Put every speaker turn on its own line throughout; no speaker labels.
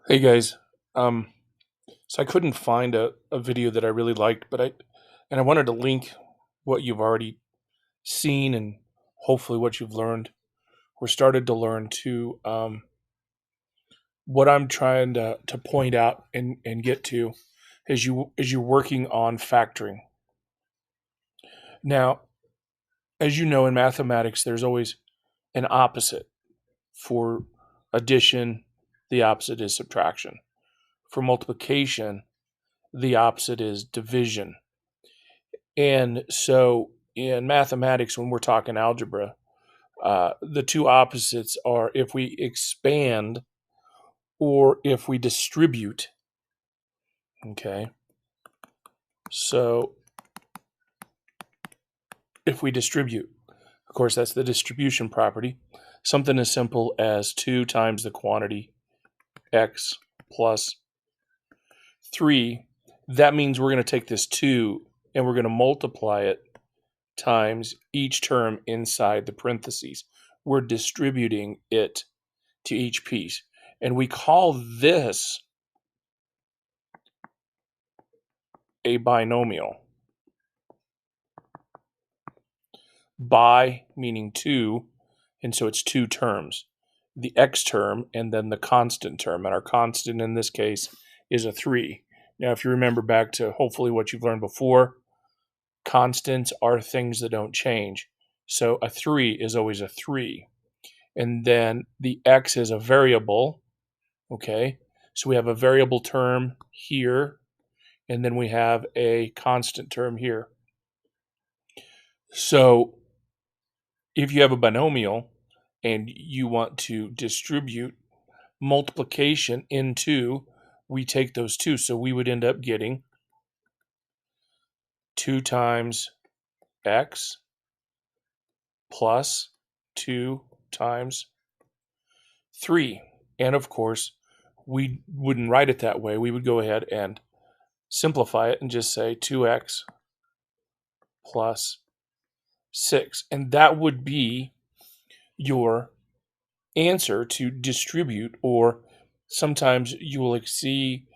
Hey guys, um, so I couldn't find a video that I really liked, but I wanted to link what you've already seen and hopefully what you've learned or started to learn to what I'm trying to point out and get to as you're working on factoring. Now, as you know in mathematics, there's always an opposite. For addition, the opposite is subtraction. For multiplication, the opposite is division. And so in mathematics, when we're talking algebra, the two opposites are if we expand or if we distribute. Okay. So if we distribute, of course, that's the distribution property. Something as simple as 2 times the quantity x plus 3. That means we're going to take this 2 and we're going to multiply it times each term inside the parentheses. We're distributing it to each piece. And we call this a binomial. Bi meaning 2, and so it's 2 terms. The x term and then the constant term. And our constant in this case is a 3. Now, if you remember back to hopefully what you've learned before, constants are things that don't change. So a 3 is always a 3. And then the x is a variable. Okay, so we have a variable term here, and then we have a constant term here. So if you have a binomial and you want to distribute multiplication into, we take those two. So we would end up getting 2 times x plus 2 times 3. And of course, we wouldn't write it that way. We would go ahead and simplify it and just say 2x plus 6. And that would be your answer to distribute, or sometimes you will see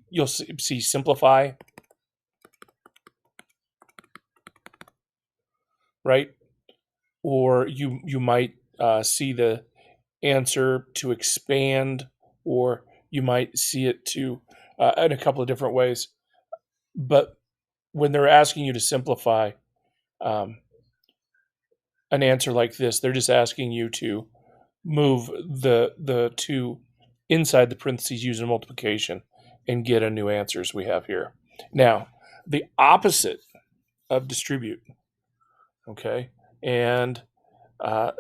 you'll see simplify, right? Or you might see the answer to expand, or you might see it to in a couple of different ways. But when they're asking you to simplify um, an answer like this, they're just asking you to move the two inside the parentheses using multiplication and get a new answer as we have here. Now, the opposite of distribute, okay, and uh,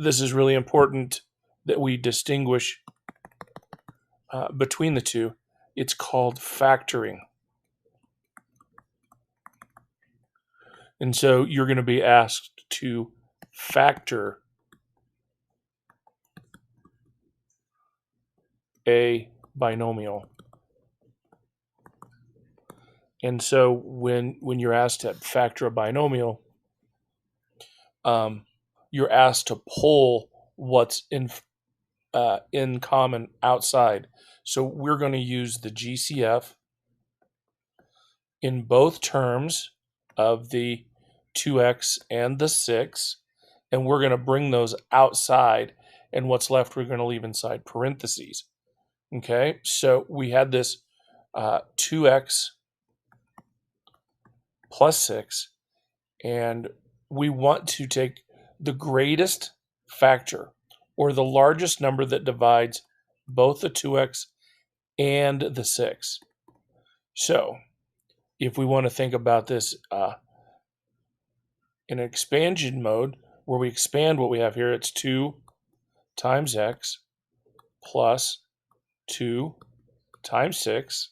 this is really important that we distinguish between the two. It's called factoring. And so you're going to be asked to factor a binomial. And so when you're asked to factor a binomial, you're asked to pull what's in common outside. So we're going to use the GCF in both terms of the 2x and the 6, and we're going to bring those outside, and what's left we're going to leave inside parentheses. Okay, so we had this 2x plus 6, and we want to take the greatest factor, or the largest number that divides both the 2x and the 6. So if we want to think about this in an expansion mode, where we expand what we have here, it's 2 times x plus 2 times 6.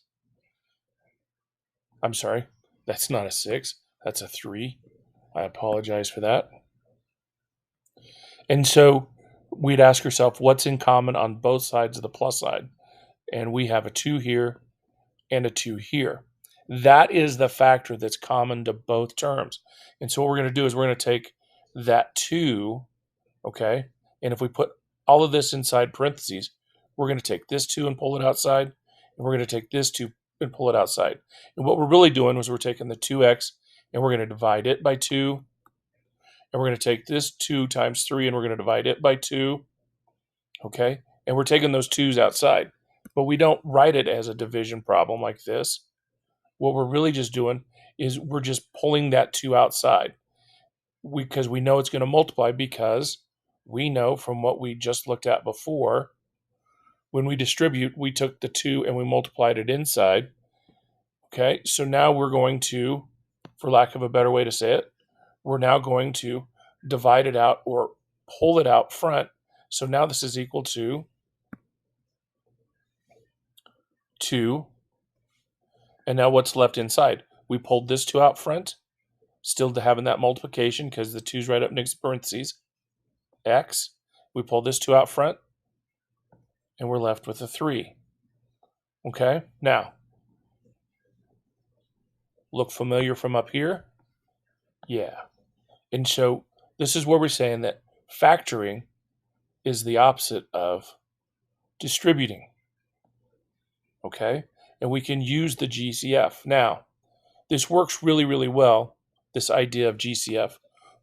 I'm sorry, that's not a 6, that's a 3. I apologize for that. And so we'd ask ourselves what's in common on both sides of the plus side. And we have a 2 here and a 2 here. That is the factor that's common to both terms. And so what we're going to do is we're going to take that 2, okay, and if we put all of this inside parentheses, we're going to take this 2 and pull it outside, and we're going to take this 2 and pull it outside. And what we're really doing is we're taking the 2x and we're going to divide it by 2, and we're going to take this 2 times 3 and we're going to divide it by 2, okay? And we're taking those 2's outside, but we don't write it as a division problem like this. What we're really just doing is we're just pulling that 2 outside because we know it's going to multiply, because we know from what we just looked at before, when we distribute, we took the 2 and we multiplied it inside. Okay, so now we're going to, for lack of a better way to say it, we're now going to divide it out or pull it out front. So now this is equal to 2. And now what's left inside? We pulled this 2 out front, still having that multiplication because the 2's right up next to parentheses, x. We pull this 2 out front, and we're left with a 3. Okay, now, look familiar from up here? Yeah. And so this is where we're saying that factoring is the opposite of distributing. Okay, and we can use the GCF. Now, this works really, really well. This idea of GCF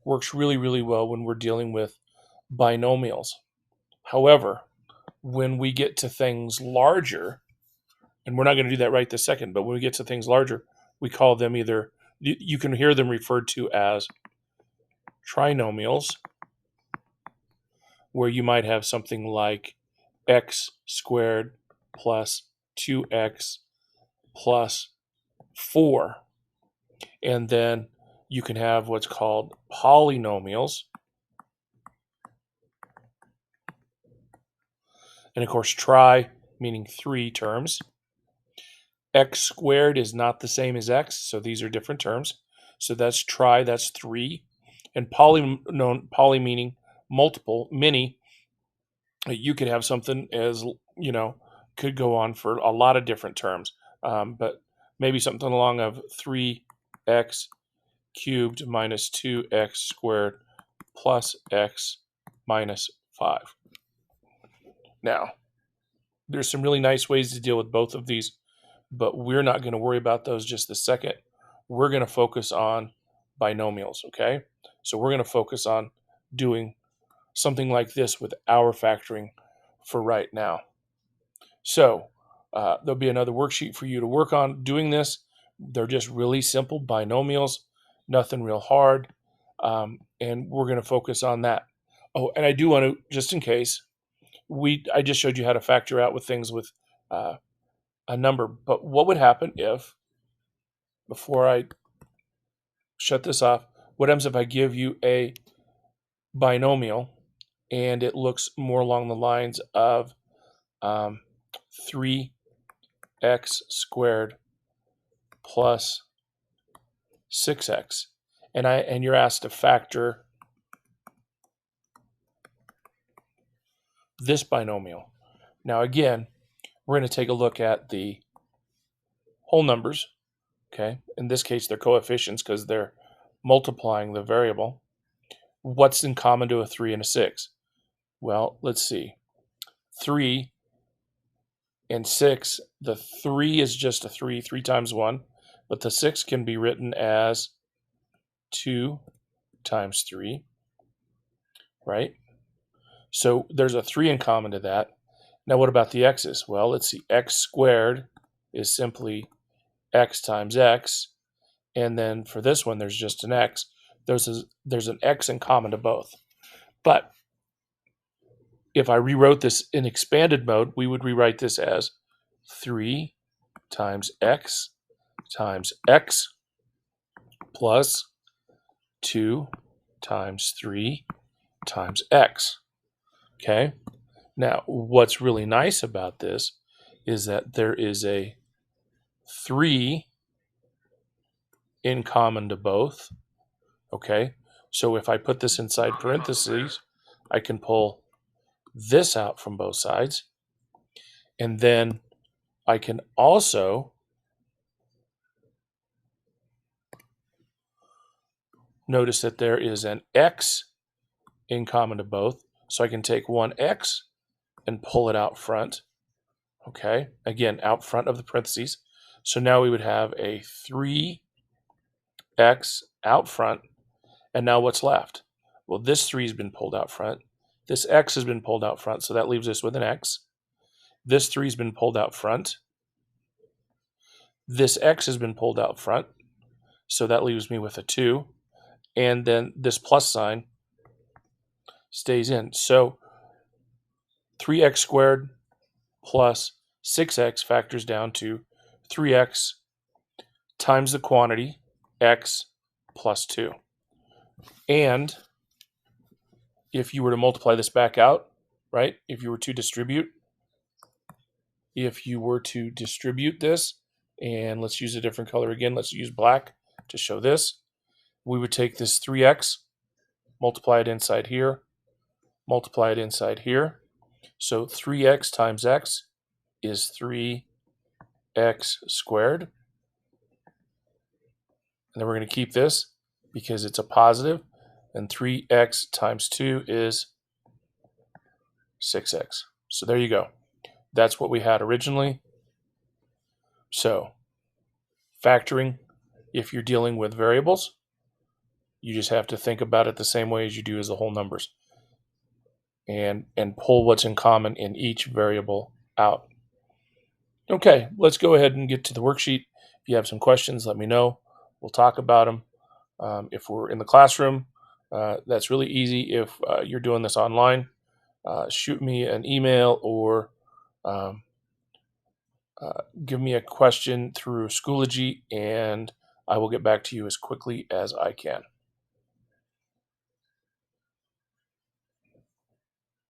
works really, really well when we're dealing with binomials. However, when we get to things larger, and we're not going to do that right this second, but when we get to things larger, we call them either, you can hear them referred to as trinomials, where you might have something like x squared plus 2x plus 4. And then you can have what's called polynomials. And of course, tri meaning 3 terms. X squared is not the same as x, so these are different terms. So that's tri, that's 3. And poly meaning multiple, many. You could have something as, could go on for a lot of different terms. But maybe something along of 3x cubed minus 2x squared plus x minus 5. Now, there's some really nice ways to deal with both of these, but we're not going to worry about those just a second. We're going to focus on binomials, okay? So we're going to focus on doing something like this with our factoring for right now. So there'll be another worksheet for you to work on doing this. They're just really simple binomials, nothing real hard, and we're going to focus on that. Oh, and I do want to, just in case, I just showed you how to factor out with things with a number, but what would happen if, before I shut this off, what happens if I give you a binomial and it looks more along the lines of 3x squared plus 6x, and you're asked to factor this binomial. Now again, we're going to take a look at the whole numbers. Okay, in this case they're coefficients because they're multiplying the variable. What's in common to a 3 and a 6? Well, let's see. 3 and 6, the 3 is just a 3 times 1, but the 6 can be written as 2 times 3, right? So there's a 3 in common to that. Now what about the x's? Well, let's see. X squared is simply x times x, and then for this one there's just an x. There's an x in common to both. But if I rewrote this in expanded mode, we would rewrite this as 3 times x plus 2 times 3 times x. Okay? Now, what's really nice about this is that there is a 3 in common to both. Okay? So if I put this inside parentheses, I can pull this out from both sides. And then I can also notice that there is an x in common to both. So I can take one x and pull it out front. Okay, again, out front of the parentheses. So now we would have a 3x out front. And now what's left? Well, this 3 has been pulled out front. This x has been pulled out front, so that leaves us with an x. This 3 has been pulled out front. This x has been pulled out front, so that leaves me with a 2. And then this plus sign stays in. So 3x squared plus 6x factors down to 3x times the quantity, x plus 2. And if you were to multiply this back out, right, if you were to distribute this, and let's use a different color again, let's use black to show this, we would take this 3x, multiply it inside here, multiply it inside here. So 3x times x is 3x squared. And then we're going to keep this because it's a positive, and 3x times 2 is 6x. So there you go. That's what we had originally. So factoring, if you're dealing with variables, you just have to think about it the same way as you do as the whole numbers, and pull what's in common in each variable out. Okay, let's go ahead and get to the worksheet. If you have some questions, let me know. We'll talk about them. If we're in the classroom, that's really easy. If you're doing this online, shoot me an email or give me a question through Schoology, and I will get back to you as quickly as I can.